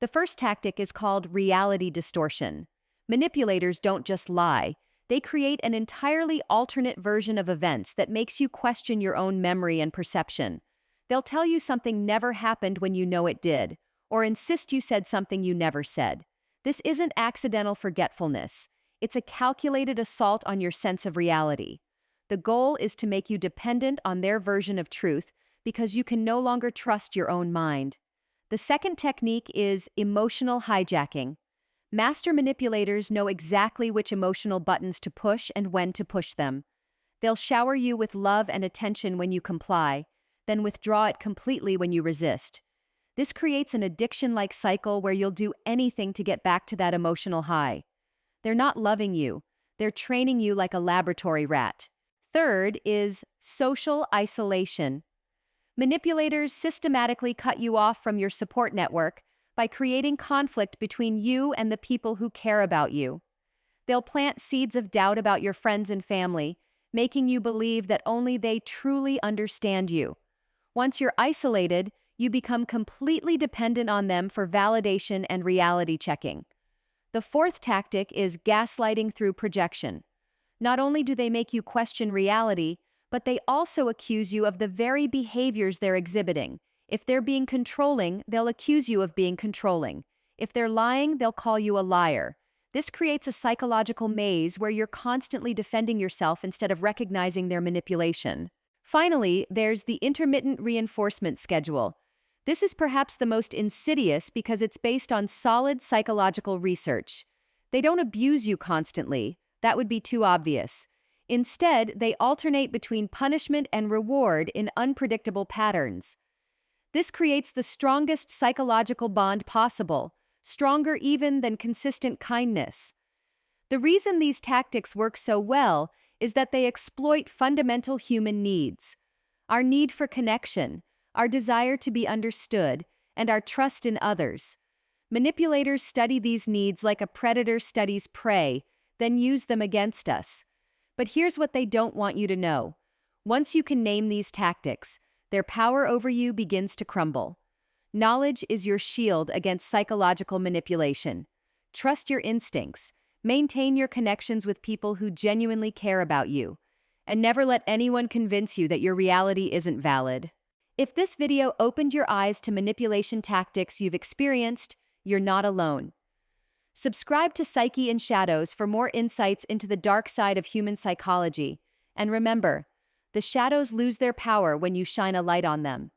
The first tactic is called reality distortion. Manipulators don't just lie, they create an entirely alternate version of events that makes you question your own memory and perception. They'll tell you something never happened when you know it did, or insist you said something you never said. This isn't accidental forgetfulness. It's a calculated assault on your sense of reality. The goal is to make you dependent on their version of truth because you can no longer trust your own mind. The second technique is emotional hijacking. Master manipulators know exactly which emotional buttons to push and when to push them. They'll shower you with love and attention when you comply, then withdraw it completely when you resist. This creates an addiction-like cycle where you'll do anything to get back to that emotional high. They're not loving you, they're training you like a laboratory rat. Third is social isolation. Manipulators systematically cut you off from your support network by creating conflict between you and the people who care about you. They'll plant seeds of doubt about your friends and family, making you believe that only they truly understand you. Once you're isolated, you become completely dependent on them for validation and reality checking. The fourth tactic is gaslighting through projection. Not only do they make you question reality, but they also accuse you of the very behaviors they're exhibiting. If they're being controlling, they'll accuse you of being controlling. If they're lying, they'll call you a liar. This creates a psychological maze where you're constantly defending yourself instead of recognizing their manipulation. Finally, there's the intermittent reinforcement schedule. This is perhaps the most insidious because it's based on solid psychological research. They don't abuse you constantly. That would be too obvious. Instead, they alternate between punishment and reward in unpredictable patterns. This creates the strongest psychological bond possible, stronger even than consistent kindness. The reason these tactics work so well is that they exploit fundamental human needs. Our need for connection, our desire to be understood, and our trust in others. Manipulators study these needs like a predator studies prey, then use them against us. But here's what they don't want you to know. Once you can name these tactics, their power over you begins to crumble. Knowledge is your shield against psychological manipulation. Trust your instincts, maintain your connections with people who genuinely care about you, and never let anyone convince you that your reality isn't valid. If this video opened your eyes to manipulation tactics you've experienced, you're not alone. Subscribe to Psyche in Shadows for more insights into the dark side of human psychology, and remember, the shadows lose their power when you shine a light on them.